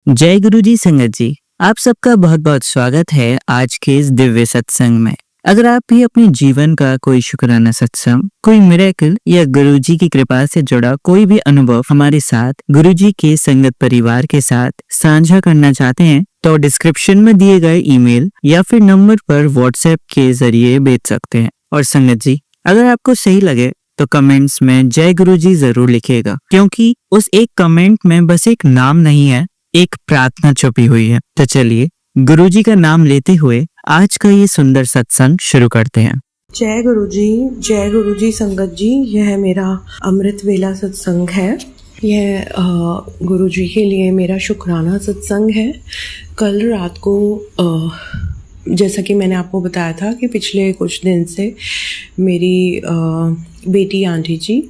जय गुरु जी संगत जी, आप सबका बहुत बहुत स्वागत है आज के इस दिव्य सत्संग में। अगर आप भी अपने जीवन का कोई शुक्राना सत्संग, कोई मिरेकल या गुरु जी की कृपा से जुड़ा कोई भी अनुभव हमारे साथ गुरु जी के संगत परिवार के साथ साझा करना चाहते हैं तो डिस्क्रिप्शन में दिए गए ईमेल या फिर नंबर पर व्हाट्सएप के जरिए भेज सकते हैं। और संगत जी, अगर आपको सही लगे तो कमेंट्स में जय गुरु जी जरूर लिखिएगा, क्योंकि उस एक कमेंट में बस एक नाम नहीं है, एक प्रार्थना छुपी हुई है। तो चलिए गुरुजी का नाम लेते हुए आज का ये सुंदर सत्संग शुरू करते हैं। जय गुरु जी संगत जी। यह मेरा अमृत वेला सत्संग है। यह गुरु जी के लिए मेरा शुक्राना सत्संग है। कल रात को जैसा कि मैंने आपको बताया था कि पिछले कुछ दिन से मेरी बेटी आंटी जी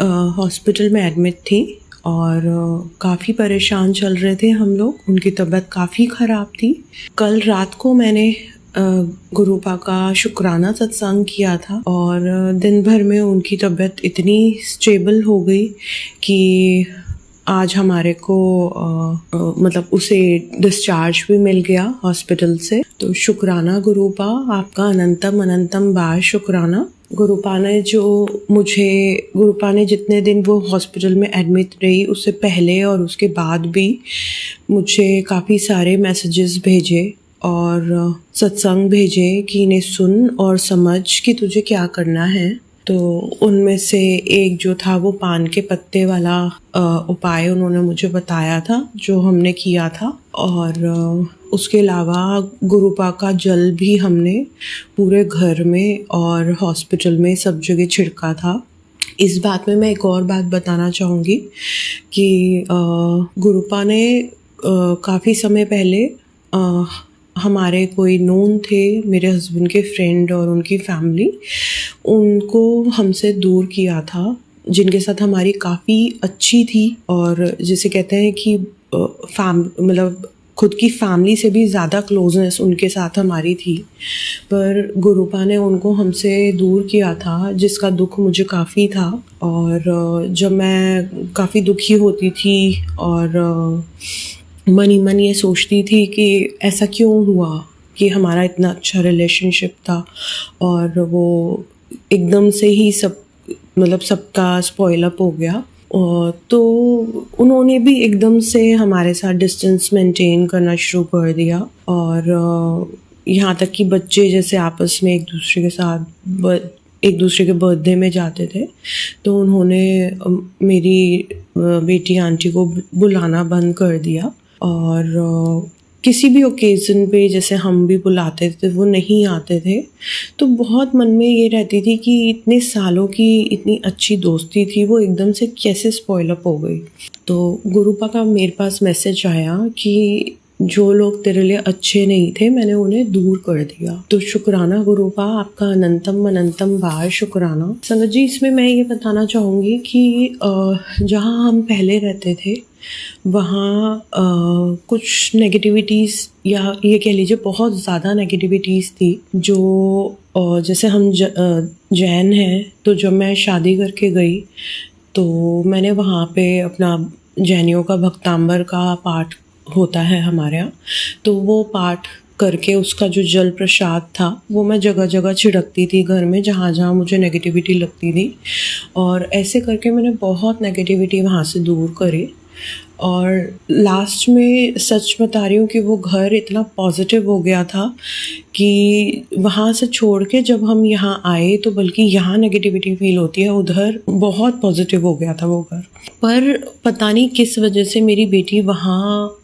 हॉस्पिटल में एडमिट थी और काफ़ी परेशान चल रहे थे हम लोग। उनकी तबीयत काफ़ी ख़राब थी। कल रात को मैंने गुरुपा का शुक्राना सत्संग किया था और दिन भर में उनकी तबीयत इतनी स्टेबल हो गई कि आज हमारे को मतलब उसे डिस्चार्ज भी मिल गया हॉस्पिटल से। तो शुक्राना गुरुपा, आपका अनंतम अनंतम बार शुक्राना। गुरुपा ने जितने दिन वो हॉस्पिटल में एडमिट रही उससे पहले और उसके बाद भी मुझे काफ़ी सारे मैसेजेस भेजे और सत्संग भेजे कि इन्हें सुन और समझ कि तुझे क्या करना है। तो उनमें से एक जो था वो पान के पत्ते वाला उपाय उन्होंने मुझे बताया था जो हमने किया था। और उसके अलावा गुरुपा का जल भी हमने पूरे घर में और हॉस्पिटल में सब जगह छिड़का था। इस बात में मैं एक और बात बताना चाहूँगी कि गुरुपा ने काफ़ी समय पहले हमारे कोई नोन थे, मेरे हस्बैंड के फ्रेंड और उनकी फैमिली, उनको हमसे दूर किया था, जिनके साथ हमारी काफ़ी अच्छी थी और जिसे कहते हैं कि मतलब खुद की फैमिली से भी ज़्यादा क्लोजनेस उनके साथ हमारी थी। पर गुरुपा ने उनको हमसे दूर किया था, जिसका दुख मुझे काफ़ी था। और जब मैं काफ़ी दुखी होती थी और मन ही मन ये सोचती थी कि ऐसा क्यों हुआ कि हमारा इतना अच्छा रिलेशनशिप था और वो एकदम से ही सबका स्पॉइल अप हो गया। तो उन्होंने भी एकदम से हमारे साथ डिस्टेंस मेंटेन करना शुरू कर दिया और यहाँ तक कि बच्चे जैसे आपस में एक दूसरे के बर्थडे में जाते थे तो उन्होंने मेरी बेटी आंटी को बुलाना बंद कर दिया। और किसी भी ओकेज़न पे जैसे हम भी बुलाते थे वो नहीं आते थे। तो बहुत मन में ये रहती थी कि इतने सालों की इतनी अच्छी दोस्ती थी, वो एकदम से कैसे स्पॉइल अप हो गई। तो गुरुपा का मेरे पास मैसेज आया कि जो लोग तेरे लिए अच्छे नहीं थे मैंने उन्हें दूर कर दिया। तो शुक्राना गुरुपा, आपका अनंतम अनंतम बार शुक्राना। संगत जी, इसमें मैं ये बताना चाहूँगी कि जहाँ हम पहले रहते थे वहाँ कुछ नेगेटिविटीज़ या ये कह लीजिए बहुत ज़्यादा नेगेटिविटीज़ थी। जो जैसे हम जैन हैं, तो जब मैं शादी करके गई तो मैंने वहाँ पे अपना जैनियों का भक्तांबर का पाठ होता है हमारे यहाँ, तो वो पाठ करके उसका जो जल प्रसाद था वो मैं जगह जगह छिड़कती थी घर में, जहाँ जहाँ मुझे नेगेटिविटी लगती थी। और ऐसे करके मैंने बहुत नेगेटिविटी वहाँ से दूर करी। और लास्ट में सच बता रही हूँ कि वो घर इतना पॉजिटिव हो गया था कि वहाँ से छोड़ के जब हम यहाँ आए तो बल्कि यहाँ नेगेटिविटी फील होती है, उधर बहुत पॉजिटिव हो गया था वो घर। पर पता नहीं किस वजह से मेरी बेटी वहाँ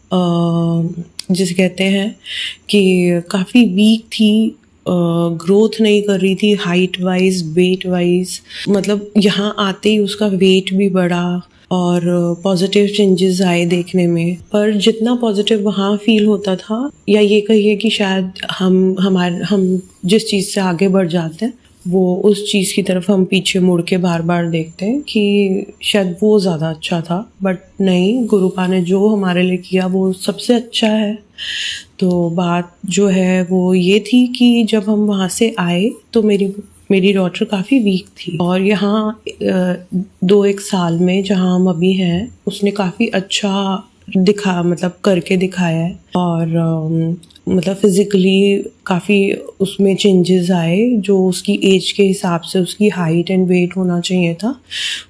जिसे कहते हैं कि काफ़ी वीक थी, ग्रोथ नहीं कर रही थी हाइट वाइज, वेट वाइज। मतलब यहाँ आते ही उसका वेट भी बढ़ा और पॉजिटिव चेंजेस आए देखने में। पर जितना पॉजिटिव वहाँ फील होता था, या ये कहिए कि शायद हम जिस चीज़ से आगे बढ़ जाते हैं वो उस चीज़ की तरफ हम पीछे मुड़ के बार बार देखते हैं कि शायद वो ज़्यादा अच्छा था। बट नहीं, गुरुपा ने जो हमारे लिए किया वो सबसे अच्छा है। तो बात जो है वो ये थी कि जब हम वहाँ से आए तो मेरी डॉटर काफ़ी वीक थी और यहाँ 2-1 साल में जहाँ हम अभी हैं उसने काफ़ी अच्छा मतलब करके दिखाया है और मतलब फिज़िकली काफ़ी उसमें चेंजेस आए, जो उसकी एज के हिसाब से उसकी हाइट एंड वेट होना चाहिए था,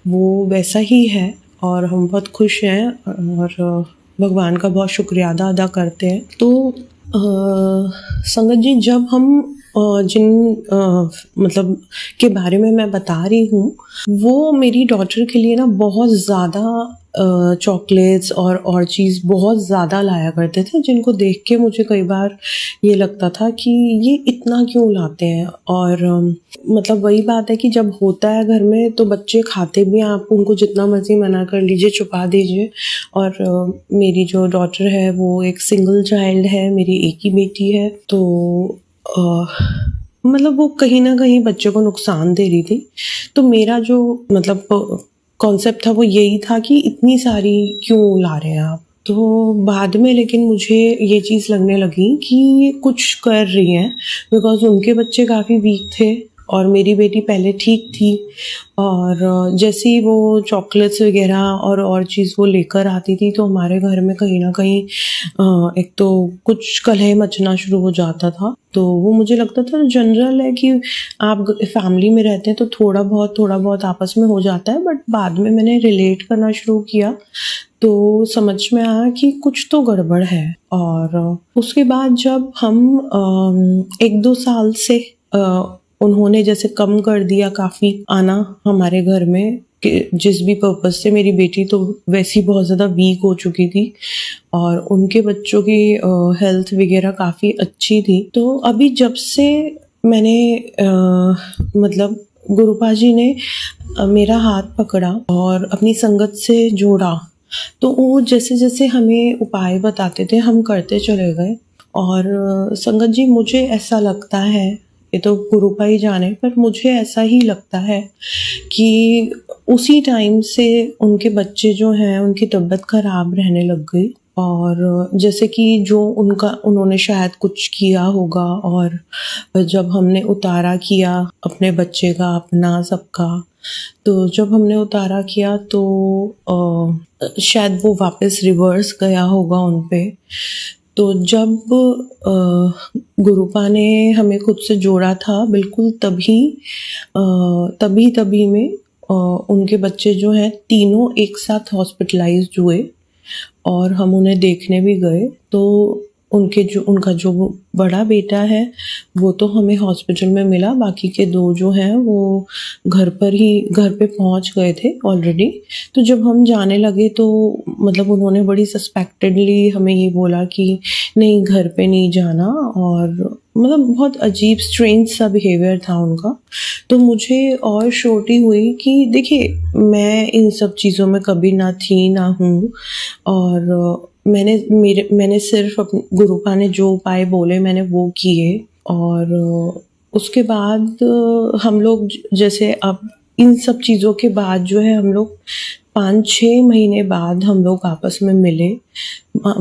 वो वैसा ही है और हम बहुत खुश हैं और भगवान का बहुत शुक्रिया अदा करते हैं। तो संगत जी, जब हम जिन मतलब के बारे में मैं बता रही हूँ, वो मेरी डॉटर के लिए ना बहुत ज़्यादा चॉकलेट्स और चीज़ बहुत ज़्यादा लाया करते थे, जिनको देख के मुझे कई बार ये लगता था कि ये इतना क्यों लाते हैं। और मतलब वही बात है कि जब होता है घर में तो बच्चे खाते भी हैं, आप उनको जितना मर्ज़ी मना कर लीजिए, छुपा दीजिए। और मेरी जो डॉटर है वो एक सिंगल चाइल्ड है, मेरी एक ही बेटी है, तो मतलब वो कहीं न कहीं बच्चे को नुकसान दे रही थी। तो मेरा जो मतलब कॉन्सेप्ट था वो यही था कि इतनी सारी क्यों ला रहे हैं आप? तो बाद में लेकिन मुझे ये चीज़ लगने लगी कि ये कुछ कर रही हैं, बिकॉज़ उनके बच्चे काफ़ी वीक थे और मेरी बेटी पहले ठीक थी। और जैसे ही वो चॉकलेट्स वग़ैरह और चीज़ वो लेकर आती थी, तो हमारे घर में कहीं न कहीं एक तो कुछ कलह मचना शुरू हो जाता था। तो वो मुझे लगता था जनरल है कि आप फैमिली में रहते हैं तो थोड़ा बहुत आपस में हो जाता है, बट बाद में मैंने रिलेट करना शुरू किया तो समझ में आया कि कुछ तो गड़बड़ है। और उसके बाद जब हम 1-2 साल से उन्होंने जैसे कम कर दिया काफ़ी आना हमारे घर में, कि जिस भी पर्पज़ से, मेरी बेटी तो वैसे ही बहुत ज़्यादा वीक हो चुकी थी और उनके बच्चों की हेल्थ वगैरह काफ़ी अच्छी थी। तो अभी जब से मैंने मतलब गुरुपा जी ने मेरा हाथ पकड़ा और अपनी संगत से जोड़ा, तो वो जैसे-जैसे हमें उपाय बताते थे हम करते चले गए। और संगत जी, मुझे ऐसा लगता है, ये तो गुरुपा ही जाने, पर मुझे ऐसा ही लगता है कि उसी टाइम से उनके बच्चे जो हैं उनकी तबीयत ख़राब रहने लग गई। और जैसे कि जो उन्होंने शायद कुछ किया होगा, और जब हमने उतारा किया अपने बच्चे का, अपना सबका, तो जब हमने उतारा किया तो शायद वो वापस रिवर्स गया होगा उन पे। तो जब गुरुपा ने हमें खुद से जोड़ा था, बिल्कुल तभी में उनके बच्चे जो हैं तीनों एक साथ हॉस्पिटलाइज्ड हुए और हम उन्हें देखने भी गए। तो उनका जो बड़ा बेटा है वो तो हमें हॉस्पिटल में मिला, बाकी के 2 जो हैं वो घर पे पहुंच गए थे ऑलरेडी। तो जब हम जाने लगे तो मतलब उन्होंने बड़ी सस्पेक्टेडली हमें ये बोला कि नहीं, घर पे नहीं जाना, और मतलब बहुत अजीब स्ट्रेंज सा बिहेवियर था उनका। तो मुझे और श्योरिटी हुई कि देखिए, मैं इन सब चीज़ों में कभी ना थी ना हूँ, और मैंने सिर्फ गुरुपा ने जो उपाय बोले मैंने वो किए। और उसके बाद हम लोग जैसे अब इन सब चीज़ों के बाद जो है, हम लोग 5-6 महीने बाद हम लोग आपस में मिले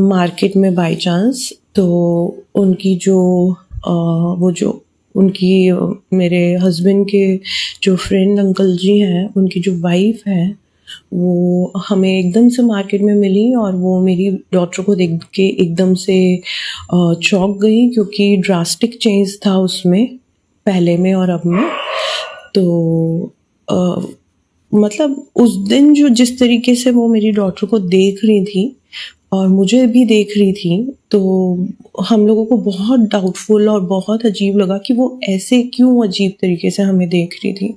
मार्केट में बाय चांस। तो उनकी जो वो जो उनकी मेरे हस्बैंड के जो फ्रेंड अंकल जी हैं, उनकी जो वाइफ है, वो हमें एकदम से मार्केट में मिली और वो मेरी डॉटर को देख के एकदम से चौंक गई, क्योंकि ड्रास्टिक चेंज था उसमें, पहले में और अब में। तो मतलब उस दिन जो जिस तरीके से वो मेरी डॉटर को देख रही थी और मुझे भी देख रही थी, तो हम लोगों को बहुत डाउटफुल और बहुत अजीब लगा कि वो ऐसे क्यों अजीब तरीके से हमें देख रही थी।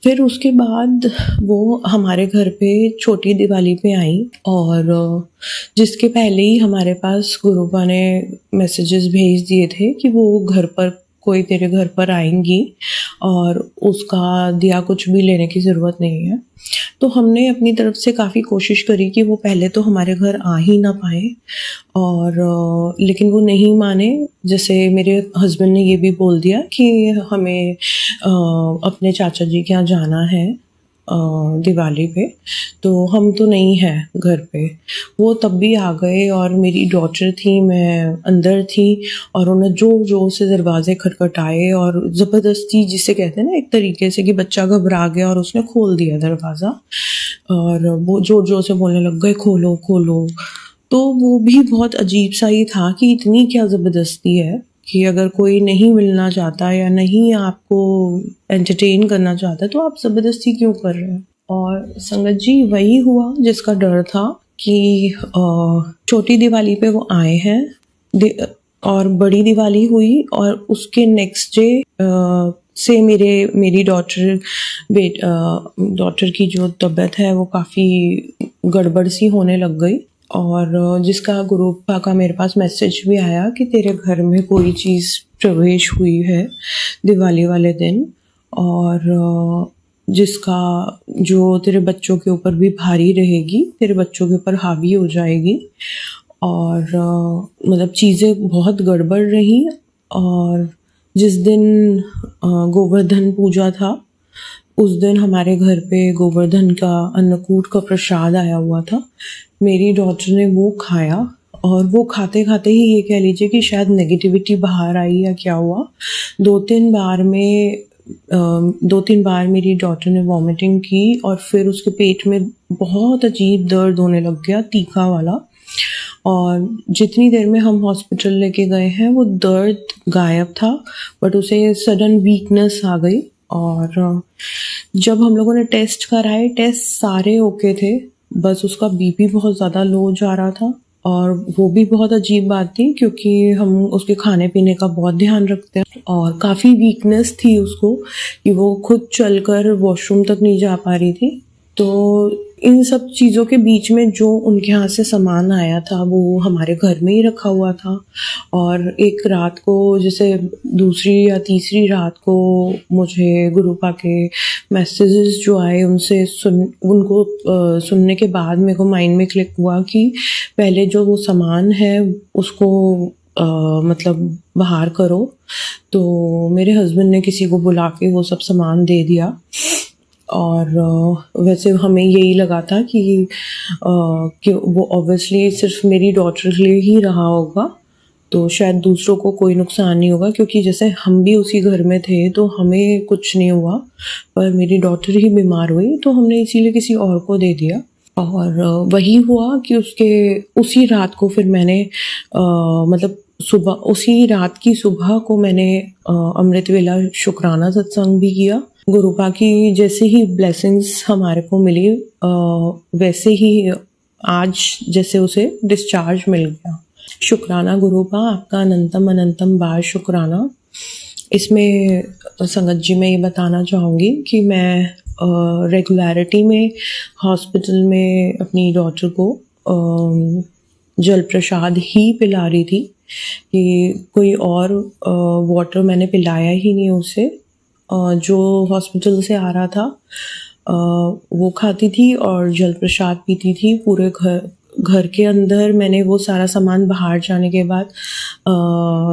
फिर उसके बाद वो हमारे घर पे छोटी दिवाली पे आई, और जिसके पहले ही हमारे पास गुरुपा ने मैसेजेस भेज दिए थे कि वो घर पर, कोई तेरे घर पर आएंगी और उसका दिया कुछ भी लेने की ज़रूरत नहीं है। तो हमने अपनी तरफ से काफ़ी कोशिश करी कि वो पहले तो हमारे घर आ ही ना पाए, और लेकिन वो नहीं माने। जैसे मेरे हस्बैंड ने ये भी बोल दिया कि हमें अपने चाचा जी के यहाँ जाना है, दिवाली पे, तो हम तो नहीं हैं घर पे। वो तब भी आ गए और मेरी डॉटर थी, मैं अंदर थी और उन्होंने ज़ोर-ज़ोर से दरवाज़े खटखटाए और ज़बरदस्ती, जिसे कहते हैं ना एक तरीके से कि बच्चा घबरा गया और उसने खोल दिया दरवाज़ा और वो ज़ोर-ज़ोर से बोलने लग गए, "खोलो, खोलो।" तो वो भी बहुत अजीब-सा ही था कि इतनी क्या ज़बरदस्ती है कि अगर कोई नहीं मिलना चाहता या नहीं आपको एंटरटेन करना चाहता, तो आप ज़बरदस्ती क्यों कर रहे हैं? और संगत जी, वही हुआ जिसका डर था कि छोटी दिवाली पे वो आए हैं और बड़ी दिवाली हुई और उसके नेक्स्ट डे से मेरी डॉटर की जो तबीयत है वो काफ़ी गड़बड़ सी होने लग गई और जिसका गुरुपा का मेरे पास मैसेज भी आया कि तेरे घर में कोई चीज़ प्रवेश हुई है दिवाली वाले दिन और जिसका जो तेरे बच्चों के ऊपर भी भारी रहेगी, तेरे बच्चों के ऊपर हावी हो जाएगी और मतलब चीज़ें बहुत गड़बड़ रही। और जिस दिन गोवर्धन पूजा था, उस दिन हमारे घर पे गोवर्धन का अन्नकूट का प्रसाद आया हुआ था। मेरी डॉटर ने वो खाया और वो खाते-खाते ही ये कह लीजिए कि शायद नेगेटिविटी बाहर आई या क्या हुआ। 2-3 बार मेरी डॉटर ने वॉमिटिंग की और फिर उसके पेट में बहुत अजीब दर्द होने लग गया, तीखा वाला। और जितनी देर में हम हॉस्पिटल लेके गए हैं वो दर्द गायब था, बट उसे सडन वीकनेस आ गई। और जब हम लोगों ने टेस्ट कराए, टेस्ट सारे ओके थे, बस उसका बीपी बहुत ज़्यादा लो जा रहा था। और वो भी बहुत अजीब बात थी क्योंकि हम उसके खाने पीने का बहुत ध्यान रखते हैं और काफ़ी वीकनेस थी उसको कि वो खुद चलकर वॉशरूम तक नहीं जा पा रही थी। तो इन सब चीज़ों के बीच में जो उनके यहाँ से सामान आया था वो हमारे घर में ही रखा हुआ था। और एक रात को, जैसे दूसरी या तीसरी रात को, मुझे गुरुपा के मैसेजेस जो आए उनसे सुनने के बाद मेरे को माइंड में क्लिक हुआ कि पहले जो वो सामान है उसको मतलब बाहर करो। तो मेरे हस्बैंड ने किसी को बुला के वो सब सामान दे दिया। और वैसे हमें यही लगा था कि वो ऑब्वियसली सिर्फ मेरी डॉटर के लिए ही रहा होगा, तो शायद दूसरों को कोई नुकसान नहीं होगा क्योंकि जैसे हम भी उसी घर में थे तो हमें कुछ नहीं हुआ, पर मेरी डॉटर ही बीमार हुई तो हमने इसीलिए किसी और को दे दिया। और वही हुआ कि उसी रात को फिर मैंने मतलब उसी रात की सुबह को मैंने अमृत वेला शुक्राना सत्संग भी किया। गुरुपा की जैसे ही ब्लेसिंग्स हमारे को मिली वैसे ही आज जैसे उसे डिस्चार्ज मिल गया। शुक्राना गुरुपा, आपका अनंतम अनंतम बार शुक्राना। इसमें संगत जी मैं ये बताना चाहूँगी कि मैं रेगुलरिटी में हॉस्पिटल में अपनी डॉटर को जल प्रसाद ही पिला रही थी कि कोई और वाटर मैंने पिलाया ही नहीं उसे। जो हॉस्पिटल से आ रहा था वो खाती थी और जल प्रसाद पीती थी। पूरे घर के अंदर मैंने वो सारा सामान बाहर जाने के बाद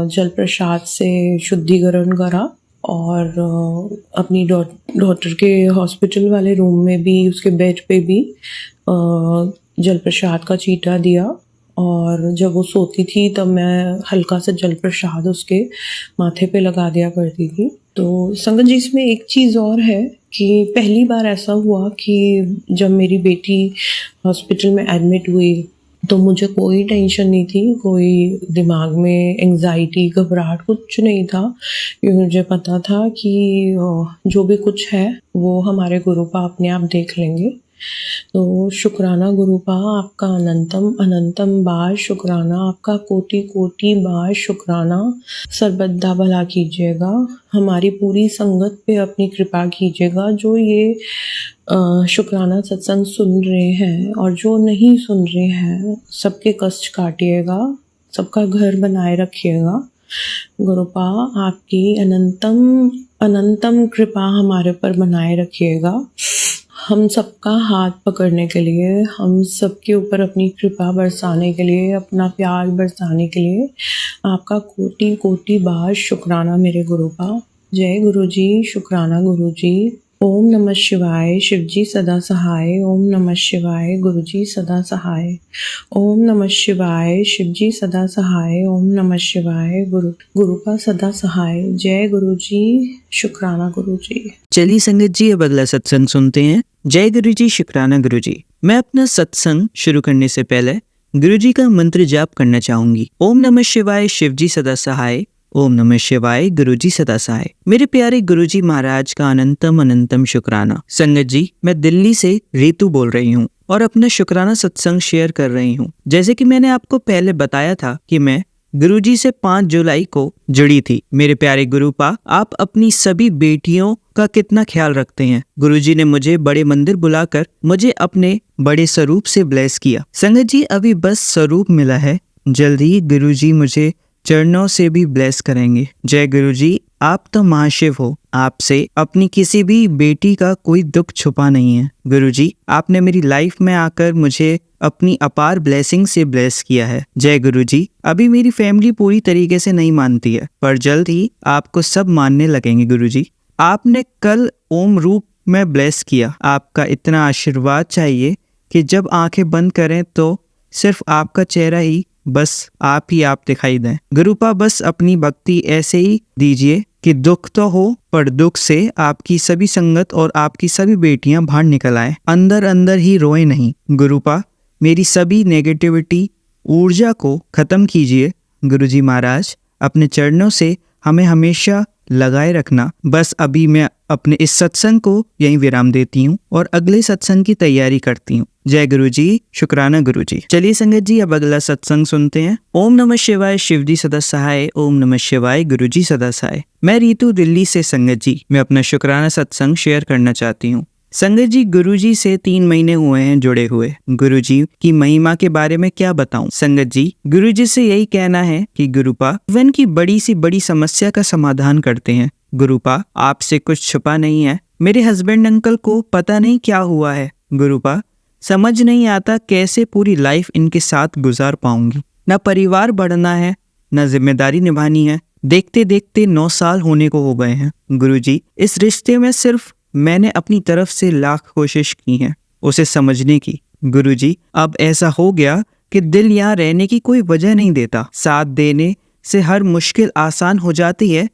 जल प्रसाद से शुद्धिकरण करा और अपनी डॉटर के हॉस्पिटल वाले रूम में भी, उसके बेड पे भी जल प्रसाद का चीटा दिया। और जब वो सोती थी तब मैं हल्का सा जल प्रसाद उसके माथे पे लगा दिया करती थी। तो संगत जी, इसमें एक चीज़ और है कि पहली बार ऐसा हुआ कि जब मेरी बेटी हॉस्पिटल में एडमिट हुई तो मुझे कोई टेंशन नहीं थी, कोई दिमाग में एंग्जाइटी, घबराहट कुछ नहीं था, क्योंकि मुझे पता था कि जो भी कुछ है वो हमारे गुरुपा अपने आप देख लेंगे। तो शुक्राना गुरुपा, आपका अनंतम अनंतम बार शुक्राना, आपका कोटि कोटि बार शुक्राना। सर्वदा भला कीजिएगा, हमारी पूरी संगत पे अपनी कृपा कीजिएगा। जो ये शुक्राना सत्संग सुन रहे हैं और जो नहीं सुन रहे हैं, सबके कष्ट काटिएगा, सबका घर बनाए रखिएगा। गुरुपा, आपकी अनंतम अनंतम कृपा हमारे पर बनाए रखिएगा। हम सबका हाथ पकड़ने के लिए, हम सबके ऊपर अपनी कृपा बरसाने के लिए, अपना प्यार बरसाने के लिए आपका कोटि कोटि बार शुक्राना मेरे गुरुपा। जय गुरु जी, शुक्राना गुरु जी। ओम नमः शिवाय, शिवजी सदा सहाय। ओम नमः शिवाय, गुरुजी सदा सहाय। ओम नमः शिवाय, शिवजी सदा सहाय। ओम नमः शिवाय, गुरु का सदा सहाय। जय गुरुजी, शुक्राना गुरुजी। चलिए संगत जी, अब अगला सत्संग सुनते हैं। जय गुरु जी, शुक्राना गुरु जी। मैं अपना सत्संग शुरू करने से पहले गुरु जी का मंत्र जाप करना चाहूंगी। ओम नमः शिवाय, शिवजी सदा सहाय। ओम नमः शिवाय, गुरुजी सदा सहाय। मेरे प्यारे गुरुजी महाराज का अनंतम अनंतम शुक्राना। संगत जी, मैं दिल्ली से रीतू बोल रही हूँ और अपना शुक्राना सत्संग शेयर कर रही हूँ। जैसे कि मैंने आपको पहले बताया था कि मैं गुरुजी से 5 जुलाई को जुड़ी थी। मेरे प्यारे गुरुपा, आप अपनी सभी बेटियों का कितना ख्याल रखते हैं। गुरुजी ने मुझे बड़े मंदिर बुलाकर मुझे अपने बड़े स्वरूप से ब्लेस किया। संगत जी, अभी बस स्वरूप मिला है, जल्द ही गुरुजी मुझे चरणों से भी ब्लेस करेंगे। जय गुरुजी, आप तो महाशिव हो। आपसे अपनी किसी भी बेटी का कोई दुख छुपा नहीं है। गुरुजी, आपने मेरी लाइफ में आकर मुझे अपनी अपार ब्लेसिंग से ब्लेस किया है। जय गुरुजी, अभी मेरी फैमिली पूरी तरीके से नहीं मानती है, पर जल्द ही आपको सब मानने लगेंगे। गुरुजी, आपने कल ओम रूप में ब्लेस किया। आपका इतना आशीर्वाद चाहिए कि जब आंखें बंद करें तो सिर्फ आपका चेहरा ही, बस आप ही आप दिखाई दें। गुरुपा, बस अपनी भक्ति ऐसे ही दीजिए कि दुख तो हो, पर दुख से आपकी सभी संगत और आपकी सभी बेटियां बाहर निकल आए, अंदर अंदर ही रोए नहीं। गुरुपा, मेरी सभी नेगेटिविटी ऊर्जा को खत्म कीजिए। गुरुजी महाराज, अपने चरणों से हमें हमेशा लगाए रखना। बस अभी मैं अपने इस सत्संग को यहीं विराम देती हूँ और अगले सत्संग की तैयारी करती हूँ। जय गुरुजी, शुक्राना गुरुजी। चलिए संगत जी, अब अगला सत्संग सुनते हैं। ओम नमः शिवाय, शिवजी सदा सहाय। ओम नमः शिवाय, गुरुजी सदा सहाय। मैं रीतू दिल्ली से। संगत जी, मैं अपना शुक्राना सत्संग शेयर करना चाहती हूँ। संगत जी, गुरुजी से 3 महीने हुए हैं जुड़े हुए। गुरुजी की महिमा के बारे में क्या बताऊं। संगत जी, गुरुजी से यही कहना है कि गुरुपा जीवन की बड़ी सी बड़ी समस्या का समाधान करते हैं। गुरुपा, आपसे कुछ छुपा नहीं है। मेरे हस्बैंड अंकल को पता नहीं क्या हुआ है। गुरुपा, समझ नहीं आता कैसे पूरी लाइफ इनके साथ गुजार पाऊंगी। न परिवार बढ़ना है, न जिम्मेदारी निभानी है। देखते देखते 9 साल होने को हो गए हैं। गुरुजी, इस रिश्ते में सिर्फ मैंने अपनी तरफ से लाख कोशिश की है उसे समझने की। गुरुजी, अब ऐसा हो गया कि दिल यहाँ रहने की कोई वजह नहीं देता। साथ देने से हर मुश्किल आसान हो जाती है।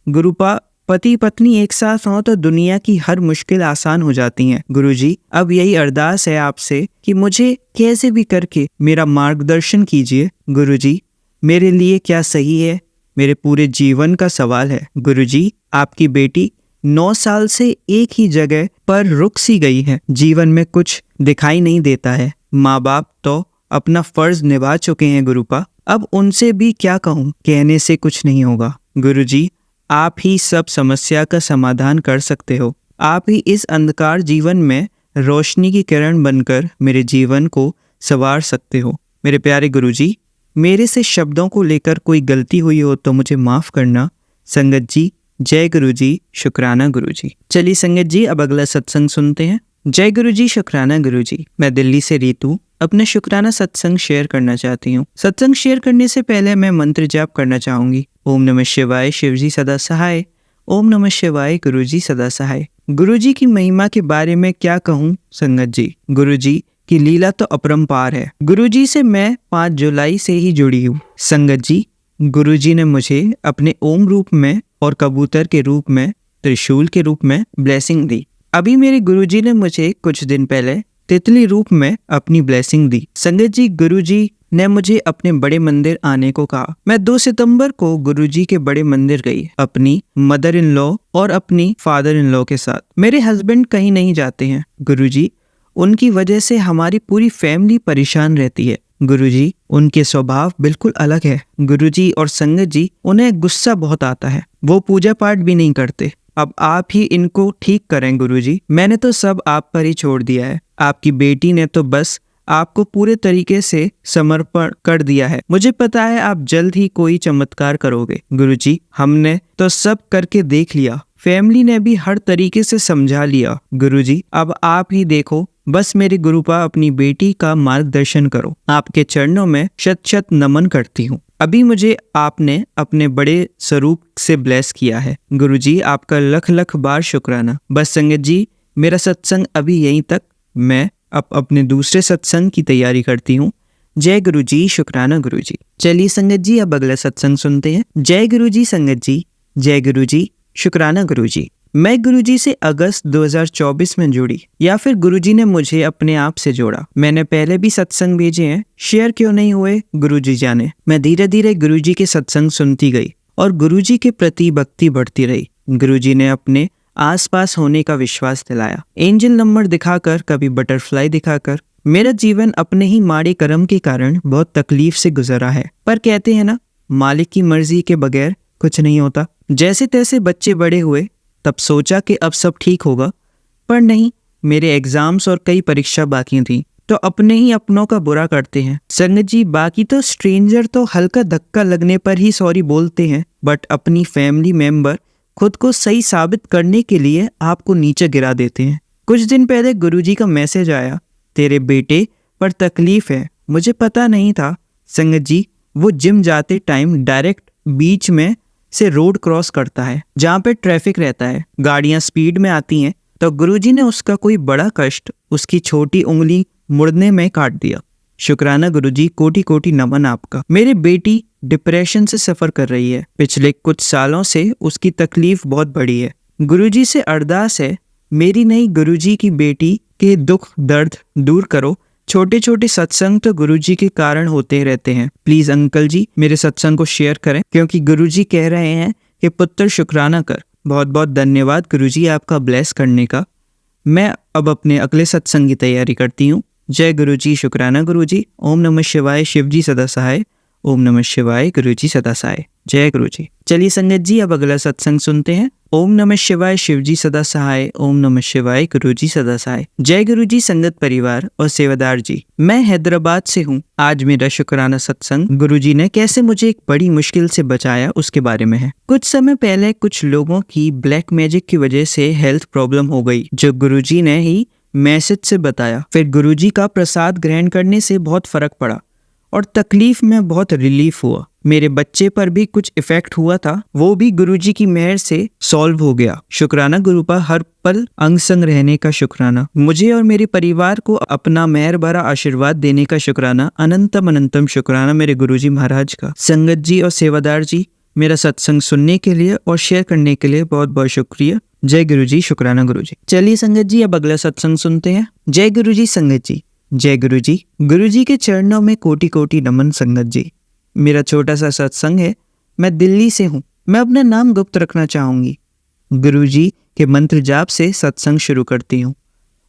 गुरुपा, पति पत्नी एक साथ हों तो दुनिया की हर मुश्किल आसान हो जाती है। गुरुजी, अब यही अरदास है आपसे कि मुझे कैसे भी करके मेरा मार्गदर्शन कीजिए। गुरुजी, मेरे लिए क्या सही है, मेरे पूरे जीवन का सवाल है। गुरुजी, आपकी बेटी 9 साल से एक ही जगह पर रुक सी गई है। जीवन में कुछ दिखाई नहीं देता है। माँ बाप तो अपना फर्ज निभा चुके हैं। गुरुपा, अब उनसे भी क्या कहूँ, कहने से कुछ नहीं होगा। गुरुजी, आप ही सब समस्या का समाधान कर सकते हो। आप ही इस अंधकार जीवन में रोशनी की किरण बनकर मेरे जीवन को संवार सकते हो। मेरे प्यारे गुरुजी, मेरे से शब्दों को लेकर कोई गलती हुई हो तो मुझे माफ करना। संगत जी, जय गुरुजी, शुक्राना गुरुजी। चलिए संगत जी, अब अगला सत्संग सुनते हैं। जय गुरुजी, शुक्राना गुरुजी। मैं दिल्ली से रीतू अपना शुक्राना सत्संग शेयर करना चाहती हूँ। सत्संग शेयर करने से पहले मैं मंत्र जाप करना चाहूंगी। ओम नमः शिवाय, शिवजी सदा सहाय। ओम नमः शिवाय, गुरुजी सदा सहाय। गुरुजी की महिमा के बारे में क्या कहूँ। संगत जी, गुरुजी की लीला तो अपरंपार है। गुरुजी से मैं 5 जुलाई से ही जुड़ी हूँ। संगत जी, गुरुजी ने मुझे अपने ओम रूप में और कबूतर के रूप में, त्रिशूल के रूप में ब्लेसिंग दी। अभी मेरे गुरुजी ने मुझे कुछ दिन पहले तितली रूप में अपनी ब्लेसिंग दी। संगत जी, गुरुजी ने मुझे अपने बड़े मंदिर आने को कहा। मैं 2 सितंबर को गुरुजी के बड़े मंदिर गई, अपनी मदर इन लॉ और अपनी फादर इन लॉ के साथ। मेरे हस्बैंड कहीं नहीं जाते हैं। गुरुजी, उनकी वजह से हमारी पूरी फैमिली परेशान रहती है। गुरुजी, उनके स्वभाव बिल्कुल अलग है। गुरुजी और संगत जी, उन्हें गुस्सा बहुत आता है। वो पूजा पाठ भी नहीं करते। अब आप ही इनको ठीक करें गुरुजी। मैंने तो सब आप पर ही छोड़ दिया है। आपकी बेटी ने तो बस आपको पूरे तरीके से समर्पण कर दिया है। मुझे पता है आप जल्द ही कोई चमत्कार करोगे। गुरुजी, हमने तो सब करके देख लिया, फैमिली ने भी हर तरीके से समझा लिया। गुरुजी, अब आप ही देखो, बस मेरे गुरुपा अपनी बेटी का मार्गदर्शन करो। आपके चरणों में शत शत नमन करती हूँ। अभी मुझे आपने अपने बड़े स्वरूप से ब्लेस किया है। गुरुजी आपका लख लख बार शुक्राना। बस संगत जी, मेरा सत्संग अभी यहीं तक। मैं अब अपने दूसरे सत्संग की तैयारी करती हूँ। जय गुरुजी, शुक्राना गुरुजी। चलिए संगत जी, अब अगला सत्संग सुनते हैं। जय गुरुजी संगत जी, जय गुरुजी, शुक्राना गुरुजी। मैं गुरुजी से अगस्त 2024 में जुड़ी, या फिर गुरुजी ने मुझे अपने आप से जोड़ा। मैंने पहले भी सत्संग भेजे हैं, शेयर क्यों नहीं हुए गुरुजी जाने। मैं धीरे धीरे गुरुजी के सत्संग सुनती गई और गुरुजी के प्रति भक्ति बढ़ती रही। गुरुजी ने अपने आसपास होने का विश्वास दिलाया, एंजल नंबर दिखाकर, कभी बटरफ्लाई दिखाकर। मेरा जीवन अपने ही माड़े कर्म के कारण बहुत तकलीफ से गुजरा है, पर कहते हैं ना, मालिक की मर्जी के बगैर कुछ नहीं होता। जैसे तैसे बच्चे बड़े हुए, तब सोचा कि अब सब ठीक होगा, पर नहीं। मेरे एग्जाम्स और कई परीक्षा बाकी थी, तो अपने ही अपनों का बुरा करते हैं। संगत जी, बाकी तो स्ट्रेंजर तो हल्का धक्का लगने पर ही सॉरी बोलते हैं, बट अपनी फैमिली मेंबर खुद को सही साबित करने के लिए आपको नीचे गिरा देते हैं। कुछ दिन पहले गुरुजी का मैसेज आया, तेरे बेटे पर तकलीफ है। मुझे पता नहीं था संगत जी, वो जिम जाते टाइम डायरेक्ट बीच में से रोड क्रॉस करता है जहाँ पे ट्रैफिक रहता है, गाड़ियां स्पीड में आती हैं, तो गुरुजी ने उसका कोई बड़ा कष्ट उसकी छोटी उंगली मुड़ने में काट दिया। शुक्राना गुरुजी, कोटि कोटि नमन आपका। मेरी बेटी डिप्रेशन से सफर कर रही है। पिछले कुछ सालों से उसकी तकलीफ बहुत बड़ी है। गुरुजी से अरदास है, मेरी नहीं गुरुजी की बेटी के दुख दर्द दूर करो। छोटे छोटे सत्संग तो गुरुजी के कारण होते रहते हैं। प्लीज अंकल जी, मेरे सत्संग को शेयर करें, क्योंकि गुरुजी कह रहे हैं कि पुत्र शुक्राना कर। बहुत बहुत धन्यवाद गुरुजी आपका ब्लेस करने का। मैं अब अपने अगले सत्संग की तैयारी करती हूँ। जय गुरुजी, शुक्राना गुरुजी। ओम नमः शिवाय, शिवजी सदा सहाय। ओम नमः शिवाय, गुरुजी सदा सहाय। जय गुरुजी। चलिए संगत जी, अब अगला सत्संग सुनते हैं। ओम नमः शिवाय, शिवजी सदा सहाय। ओम नमः शिवाय, गुरुजी सदा सहाय। जय गुरुजी संगत परिवार और सेवादार जी, मैं हैदराबाद से हूँ। आज मेरा शुक्राना सत्संग गुरुजी ने कैसे मुझे एक बड़ी मुश्किल से बचाया उसके बारे में है। कुछ समय पहले कुछ लोगों की ब्लैक मैजिक की वजह से हेल्थ प्रॉब्लम हो गई, जो गुरुजी ने ही मैसेज से बताया। फिर गुरुजी का प्रसाद ग्रहण करने से बहुत फर्क पड़ा और तकलीफ में बहुत रिलीफ हुआ। मेरे बच्चे पर भी कुछ इफेक्ट हुआ था, वो भी गुरुजी की मेहर से सॉल्व हो गया। शुक्राना गुरुपा, हर पल अंग संग रहने का शुक्राना। मुझे और मेरे परिवार को अपना मेहर भरा आशीर्वाद देने का शुक्राना। अनंतम अनंतम शुक्राना मेरे गुरुजी महाराज का। संगत जी और सेवादार जी, मेरा सत्संग सुनने के लिए और शेयर करने के लिए बहुत बहुत शुक्रिया। जय गुरुजी, शुक्राना गुरुजी। चलिए संगत जी, अब अगला सत्संग सुनते हैं। जय गुरुजी संगत जी, जय गुरुजी। गुरुजी के चरणों में कोटि कोटि नमन संगत जी। मेरा छोटा सा सत्संग है। मैं दिल्ली से हूँ। मैं अपना नाम गुप्त रखना चाहूंगी। गुरुजी के मंत्र जाप से सत्संग शुरू करती हूँ।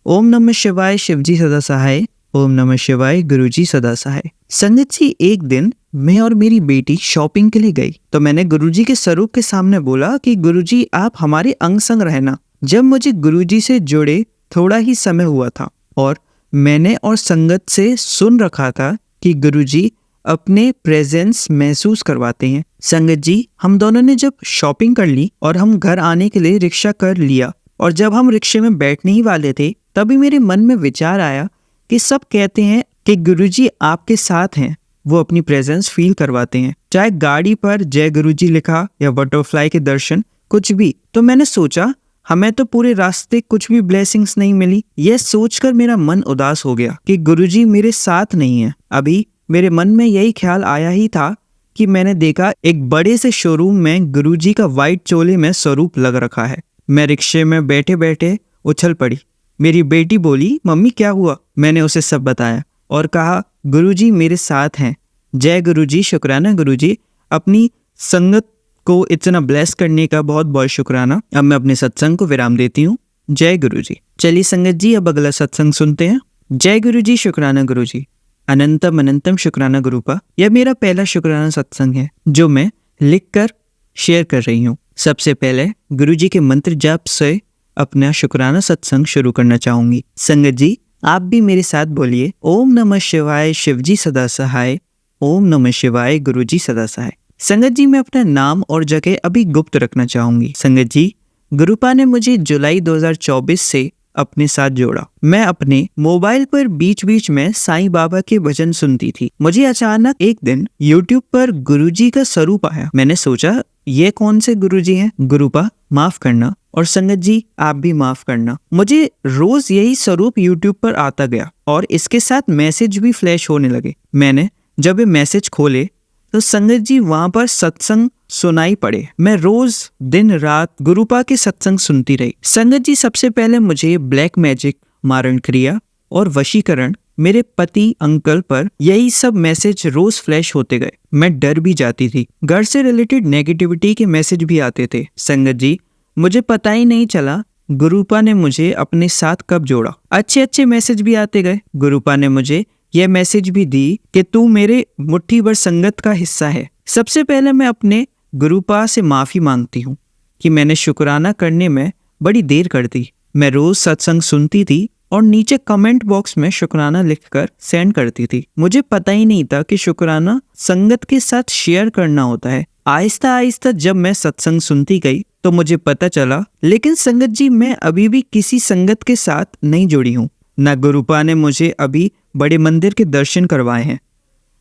ओम नमः शिवाय, शिवजी सदा सहाय। ओम नमः शिवाय, गुरुजी सदा सहाय। संगत जी, एक दिन मैं और मेरी बेटी शॉपिंग के लिए गई, तो मैंने गुरुजी के स्वरूप के सामने बोला कि गुरुजी आप हमारे अंग संग रहना। जब मुझे गुरुजी से जुड़े थोड़ा ही समय हुआ था और मैंने और संगत से सुन रखा था कि गुरुजी अपने प्रेजेंस महसूस करवाते हैं। संगत जी, हम दोनों ने जब शॉपिंग कर ली और हम घर आने के लिए रिक्शा कर लिया, और जब हम रिक्शे में बैठने ही वाले थे, तभी मेरे मन में विचार आया कि सब कहते हैं कि गुरुजी आपके साथ हैं, वो अपनी प्रेजेंस फील करवाते हैं, चाहे गाड़ी पर जय गुरुजी लिखा या बटरफ्लाई के दर्शन, कुछ भी। तो मैंने सोचा हमें तो पूरे रास्ते कुछ भी ब्लेसिंग्स नहीं मिली। यह सोचकर मेरा मन उदास हो गया कि गुरुजी मेरे साथ नहीं है। अभी मेरे मन में यही ख्याल आया ही था कि मैंने देखा एक बड़े से शोरूम में गुरुजी का व्हाइट चोले में स्वरूप लग रखा है। मैं रिक्शे में बैठे बैठे उछल पड़ी। मेरी बेटी बोली, मम्मी क्या हुआ? मैंने उसे सब बताया और कहा, गुरुजी मेरे साथ हैं। जय गुरुजी, शुक्राना गुरुजी। अपनी संगत को इतना ब्लेस करने का बहुत बहुत शुक्राना। अब मैं अपने सत्संग को विराम देती हूँ। जय गुरुजी। चलिए संगत जी, अब अगला सत्संग सुनते हैं। जय गुरुजी, शुक्राना गुरुजी। अनंतम अनंतम शुक्राना गुरुपा। यह मेरा पहला शुक्राना सत्संग है जो मैं लिखकर शेयर कर रही हूँ। सबसे पहले गुरुजी के मंत्र जाप से अपना शुक्राना सत्संग शुरू करना चाहूंगी। संगत जी, आप भी मेरे साथ बोलिए, ओम नमः शिवाय, शिवजी सदा सहाय। ओम नमः शिवाय, गुरुजी सदा सहाय। संगत जी, मैं अपना नाम और जगह अभी गुप्त रखना चाहूंगी। संगत जी, गुरुपा ने मुझे जुलाई 2024 से अपने साथ जोड़ा। मैं अपने मोबाइल पर बीच बीच में साईं बाबा के भजन सुनती थी। मुझे अचानक एक दिन YouTube पर गुरुजी का स्वरूप आया। मैंने सोचा ये कौन से गुरुजी हैं? गुरुपा माफ करना और संगत जी आप भी माफ करना। मुझे रोज यही स्वरूप YouTube पर आता गया और इसके साथ मैसेज भी फ्लैश होने लगे। मैंने जब ये मैसेज खोले तो संगत जी वहां पर सत्संग सुनाई पड़े। मैं रोज दिन रात गुरुपा के सत्संग सुनती रही। संगत जी सबसे पहले मुझे ब्लैक मैजिक, मारण क्रिया और वशीकरण, मेरे पति अंकल पर यही सब मैसेज रोज फ्लैश होते गए। मैं डर भी जाती थी। घर से रिलेटेड नेगेटिविटी के मैसेज भी आते थे। संगत जी मुझे पता ही नहीं चला गुरुपा ने मुझे अपने साथ कब जोड़ा। अच्छे अच्छे मैसेज भी आते गए। गुरुपा ने मुझे यह मैसेज भी दी कि तू मेरे मुट्ठी भर संगत का हिस्सा है। सबसे पहले मैं अपने गुरुपा से माफी मांगती हूँ कि मैंने शुक्राना करने में बड़ी देर कर दी। मैं रोज सत्संग सुनती थी और नीचे कमेंट बॉक्स में शुक्राना लिखकर सेंड करती थी। मुझे पता ही नहीं था कि शुक्राना संगत के साथ शेयर करना होता है। आहिस्ता आहिस्ता जब मैं सत्संग सुनती गई तो मुझे पता चला, लेकिन संगत जी मैं अभी भी किसी संगत के साथ नहीं जुड़ी हूँ। न गुरुपा ने मुझे अभी बड़े मंदिर के दर्शन करवाए हैं।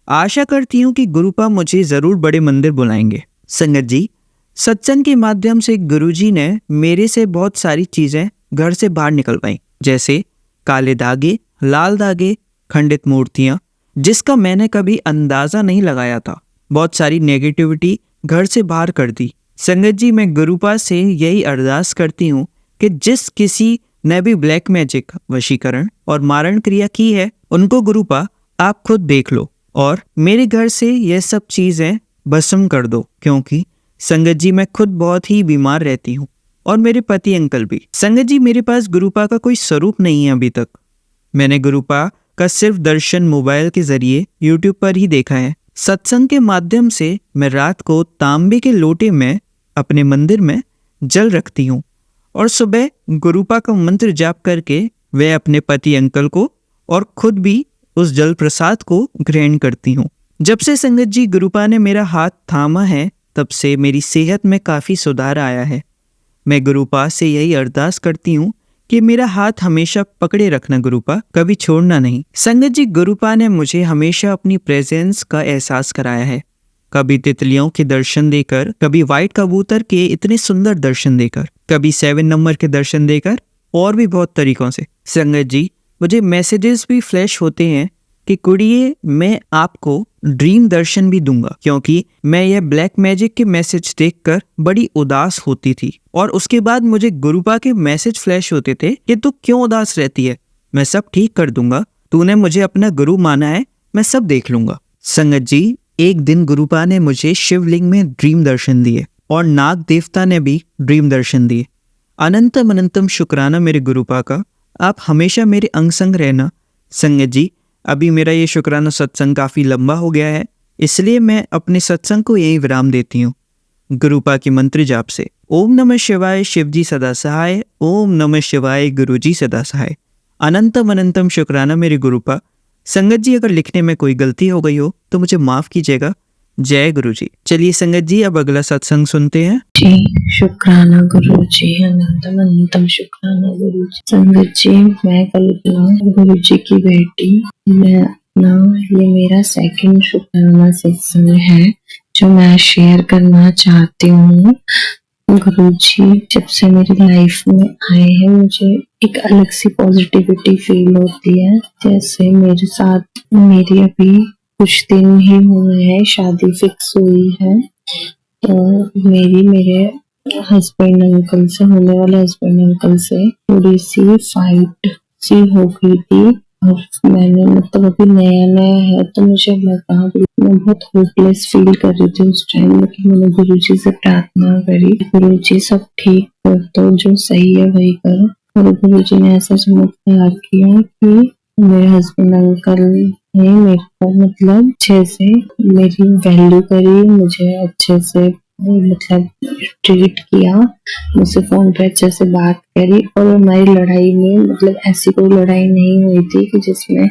आशा करती हूँ कि गुरुपा मुझे जरूर बड़े मंदिर बुलाएंगे। संगत जी सत्संग के माध्यम से गुरुजी ने मेरे से बहुत सारी चीजें घर से बाहर निकलवाई, जैसे काले धागे, लाल धागे, खंडित मूर्तियां, जिसका मैंने कभी अंदाजा नहीं लगाया था। बहुत सारी नेगेटिविटी घर से बाहर कर दी। संगत जी मैं गुरुपा से यही अरदास करती हूँ कि जिस किसी ने भी ब्लैक मैजिक, वशीकरण और मारण क्रिया की है उनको गुरुपा आप खुद देख लो और मेरे घर से यह सब चीजें भस्म कर दो, क्योंकि संगत जी मैं खुद बहुत ही बीमार रहती हूँ और मेरे पति अंकल भी। संगत जी मेरे पास गुरुपा का कोई स्वरूप नहीं है अभी तक। मैंने गुरुपा का सिर्फ दर्शन मोबाइल के जरिए YouTube पर ही देखा है। सत्संग के माध्यम से मैं रात को तांबे के लोटे में अपने मंदिर में जल रखती हूँ और सुबह गुरुपा का मंत्र जाप करके वे अपने पति अंकल को और खुद भी उस जल प्रसाद को ग्रहण करती हूँ। जब से संगत जी गुरुपा ने मेरा हाथ थामा है तब से मेरी सेहत में काफ़ी सुधार आया है। मैं गुरुपा से यही अरदास करती हूँ कि मेरा हाथ हमेशा पकड़े रखना गुरुपा, कभी छोड़ना नहीं। संगत जी गुरुपा ने मुझे हमेशा अपनी प्रेजेंस का एहसास कराया है, कभी तितलियों के दर्शन देकर, कभी वाइट कबूतर के इतने सुंदर दर्शन देकर, कभी 7 नंबर के दर्शन देकर और भी बहुत तरीकों से। संगत जी मुझे मैसेजेस भी फ्लैश होते हैं कि कुड़िए मैं आपको ड्रीम दर्शन भी दूंगा, क्योंकि मैं यह ब्लैक मैजिक के मैसेज देखकर बड़ी उदास होती थी और उसके बाद मुझे गुरुपा के मैसेज फ्लैश होते थे कि तू क्यों उदास रहती है, मैं सब ठीक कर दूंगा, तूने मुझे अपना गुरु माना है, मैं सब देख लूंगा। संगत जी एक दिन गुरुपा ने मुझे शिवलिंग में ड्रीम दर्शन दिए और नाग देवता ने भी ड्रीम दर्शन दिए। अनंतम अनंतम शुक्राना मेरे गुरुपा का, आप हमेशा मेरे अंग संग रहना। संगत जी अभी मेरा ये शुक्राना सत्संग काफ़ी लंबा हो गया है, इसलिए मैं अपने सत्संग को यही विराम देती हूँ गुरुपा की मंत्र जाप से। ओम नमः शिवाय शिवजी सदा सहाय, ओम नमः शिवाय गुरुजी सदा सहाय। अनंतम अनंतम शुक्राना मेरे गुरुपा। संगत जी अगर लिखने में कोई गलती हो गई हो तो मुझे माफ़ कीजिएगा। जय गुरु जी। चलिए संगत जी अब अगला सत्संग सुनते हैं। जी शुक्राना गुरु जी, अनंतम अनंतम शुक्राना गुरु जी। संगत जी मैं कल्पना गुरु जी की बेटी, मैं ना ये मेरा सेकंड शुक्राना सत्संग है जो मैं शेयर करना चाहती हूँ। गुरु जी जब से मेरी लाइफ में आए हैं मुझे एक अलग सी पॉजिटिविटी फील होती है। जैसे मेरे साथ मेरी अभी कुछ दिन ही हुए हैं शादी फिक्स हुई है, तो मेरे हस्बैंड अंकल से, होने वाले हस्बैंड अंकल से थोड़ी सी फाइट सी हो गई थी और मैंने मतलब अभी नया नया है तो मुझे लगा, मैं बहुत होपलेस फील कर रही थी उस टाइम, लेकिन मैंने गुरुजी से प्रार्थना करी, गुरुजी सब ठीक कर दो, जो सही है वही करो। और गुरुजी ने ऐसा चमत्कार किया कि मेरे हस्बैंड अंकल ने मेरे को मतलब अच्छे से मेरी वैल्यू करी, मुझे अच्छे से मतलब ट्रीट किया, मुझसे फोन पे अच्छे से बात करी, और हमारी लड़ाई में मतलब ऐसी कोई लड़ाई नहीं हुई थी कि जिसमें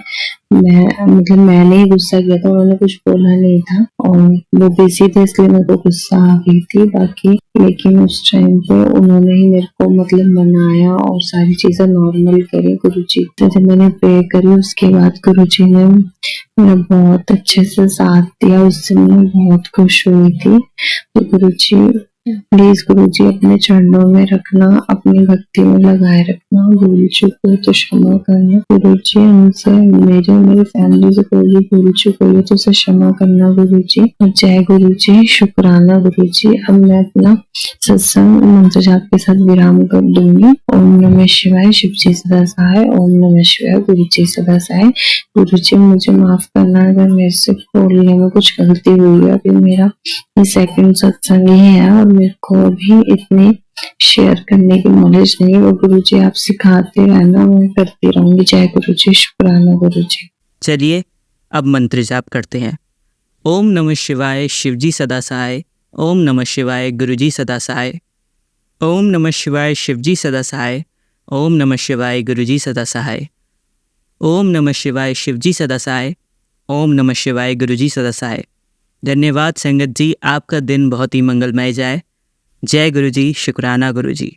मैंने ही गुस्सा किया था, उन्होंने कुछ बोला नहीं था, और वो बिजी थे इसलिए मेरे को गुस्सा आ गई थी बाकी। लेकिन उस टाइम पे उन्होंने ही मेरे को मतलब मनाया और सारी चीजें नॉर्मल करी। गुरुजी से जब मैंने प्रे करी उसके बाद गुरुजी ने मेरा बहुत अच्छे से साथ दिया, उससे मैं बहुत खुश हुई थी। तो गुरुजी प्लीज गुरुजी अपने चरणों में रखना, अपनी भक्ति में लगाए रखना, भूल चूक हो तो क्षमा करना गुरुजी, उनसे मेरी फैमिली से कोई भी भूल चूक हुई तो उसे क्षमा करना गुरुजी। और जय गुरुजी, शुक्राना गुरुजी। अब मैं अपना सत्संग मंत्र जाप के साथ विराम कर दूंगी। ओम नमः शिवाय, शिव जी सदा सहाय। ओम नमः शिवाय, गुरु जी सदा सहाय। गुरु जी मुझे माफ करना अगर मेरे से बोलने में कुछ गलती हुई है। अभी मेरा ये सेकंड सत्संग ही है और मेरे को अभी इतनी शेयर करने की नॉलेज नहीं है। वो गुरु जी आप सिखाते रहना, मैं करती रहूंगी। जय गुरु जी, शुक्राना गुरु जी। चलिए अब मंत्र जाप करते हैं। ओम नमः शिवाय, शिवजी सदा सहाय। ओम नमः शिवाय, गुरुजी सदा सहाय। ओम नमः शिवाय, शिवजी सदा सहाय। ओम नमः शिवाय, गुरुजी सदा सहाय। ओम नमः शिवाय, शिवजी सदा सहाय। ओम नमः शिवाय, गुरुजी सदा सहाय। धन्यवाद संगत जी, आपका दिन बहुत ही मंगलमय जाए। जय गुरुजी, शुक्राना गुरुजी।